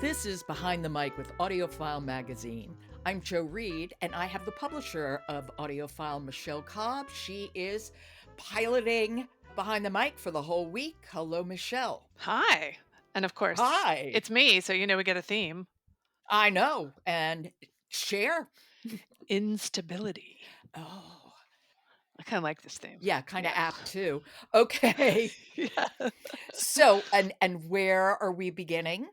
This is Behind the Mic with AudioFile magazine. I'm Joe Reed, and I have the publisher of AudioFile, Michele Cobb. She is piloting Behind the Mic for the whole week. Hello, Michele. Hi. And of course, Hi. it's me, so we get a theme. I know. And share. Instability. Oh, I kind of like this theme. yeah, kind of Yeah. apt too. Okay. Yeah. So, and where are we beginning?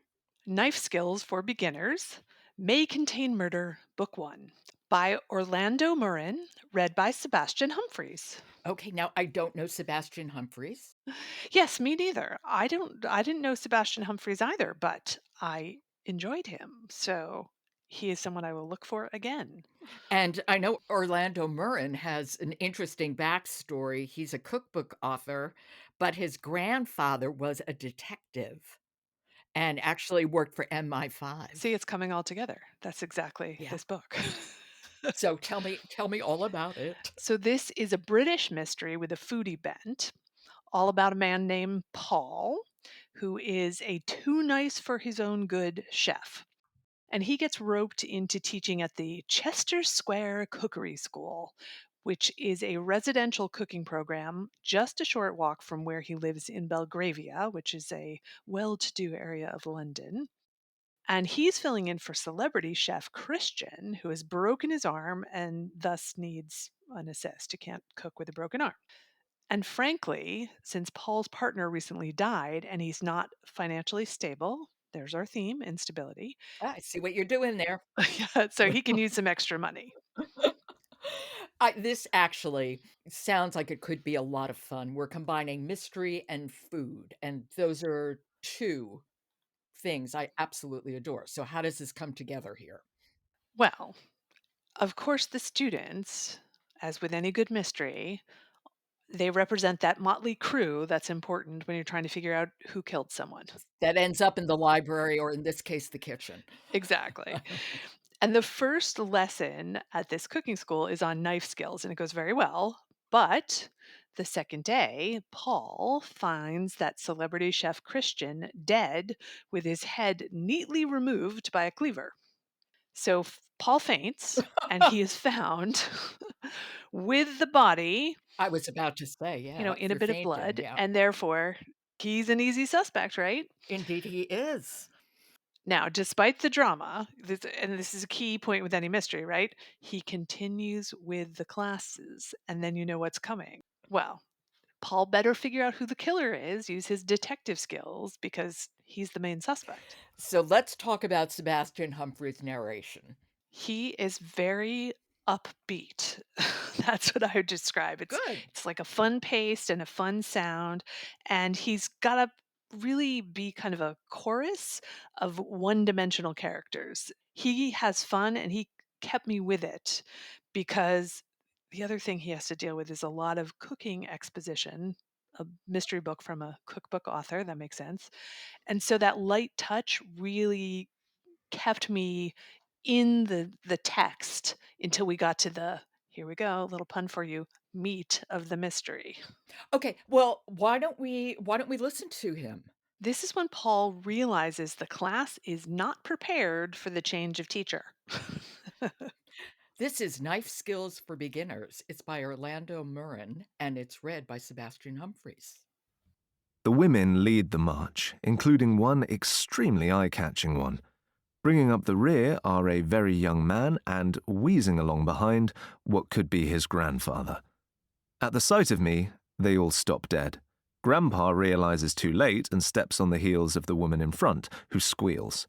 Knife Skills for Beginners May Contain Murder, Book 1 by Orlando Murrin, read by Sebastian Humphreys. Okay, now I don't know Sebastian Humphreys. Yes, me neither. I didn't know Sebastian Humphreys either, but I enjoyed him. So he is someone I will look for again. And I know Orlando Murrin has an interesting backstory. He's a cookbook author, but his grandfather was a detective and actually worked for See, MI5. it's coming all together. That's exactly Yeah. this book. So tell me all about it. So this is a British mystery with a foodie bent, all about a man named Paul, who is a too nice for his own good chef. And he gets roped into teaching at the Chester Square Cookery School, which is a residential cooking program just a short walk from where he lives in Belgravia, which is a well to do area of London. And he's filling in for celebrity chef Christian, who has broken his arm and thus needs an assist. He can't cook with a broken arm. And frankly, since Paul's partner recently died and he's not financially stable, there's our theme, instability. I see what you're doing there. Yeah, so he can use some extra money. This actually sounds like it could be a lot of fun. We're combining mystery and food, and those are two things I absolutely adore. So how does this come together here? Well, of course, the students, as with any good mystery, they represent that motley crew that's important when you're trying to figure out who killed someone. That ends up in the library, or in this case, the kitchen. Exactly. And the first lesson at this cooking school is on knife skills, and it goes very well. But the second day, Paul finds that celebrity chef Christian dead with his head neatly removed by a cleaver. So Paul faints, and he is found with the body, I was about to say, yeah, if in a you're bit of fainting, blood, yeah. and therefore he's an easy suspect, right? Indeed he is. Now, despite the drama, and this is a key point with any mystery, right? He continues with the classes, and then you know what's coming. Well, Paul better figure out who the killer is, use his detective skills, because he's the main suspect. So let's talk about Sebastian Humphreys' narration. He is very upbeat. That's what I would describe. It's Good. it's like a fun pace and a fun sound, and he's got to really be kind of a chorus of one-dimensional characters. He has fun and he kept me with it because the other thing he has to deal with is a lot of cooking exposition, a mystery book from a cookbook author, that makes sense. And so that light touch really kept me in the text until we got to the, here we go, a little pun for you, meat of the mystery. Okay, well, why don't we listen to him? This is when Paul realizes the class is not prepared for the change of teacher. This is Knife Skills for Beginners. It's by Orlando Murrin, and it's read by Sebastian Humphreys. The women lead the march, including one extremely eye-catching one. Bringing up the rear are a very young man and, wheezing along behind, what could be his grandfather. At the sight of me, they all stop dead. Grandpa realizes too late and steps on the heels of the woman in front, who squeals.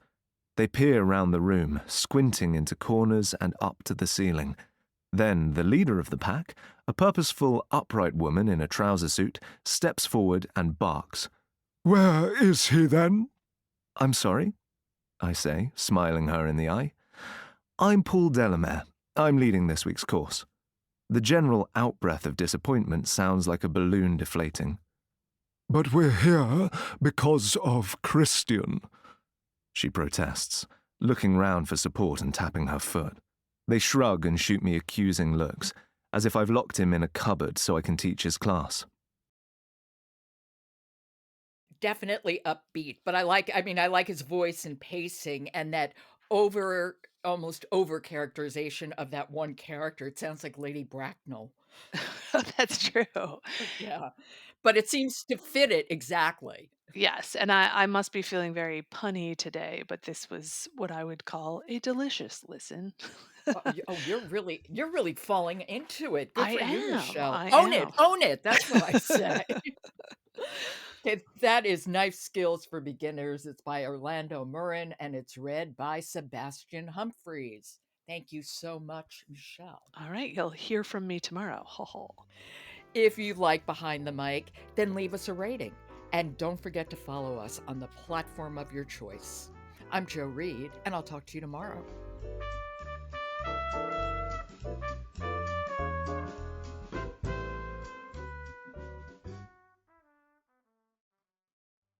They peer round the room, squinting into corners and up to the ceiling. Then the leader of the pack, a purposeful, upright woman in a trouser suit, steps forward and barks. "Where is he, then?" "I'm sorry," I say, smiling her in the eye. "I'm Paul Delamare. I'm leading this week's course." The general outbreath of disappointment sounds like a balloon deflating. "But we're here because of Christian," she protests, looking round for support and tapping her foot. They shrug and shoot me accusing looks, as if I've locked him in a cupboard so I can teach his class. Definitely upbeat, but I like his voice and pacing and that almost over characterization of that one character. It sounds like Lady Bracknell. That's true. Yeah, but it seems to fit it exactly. Yes, and I must be feeling very punny today, but this was what I would call a delicious listen. You're really falling into it. Good I for you, am, Michelle. I Own it, am. own it. That's what I say. Okay, that is Knife Skills for Beginners. It's by Orlando Murrin and it's read by Sebastian Humphreys. Thank you so much, Michelle. All right, you'll hear from me tomorrow. Ho ho. If you like Behind the Mic, then leave us a rating. And don't forget to follow us on the platform of your choice. I'm Joe Reed, and I'll talk to you tomorrow.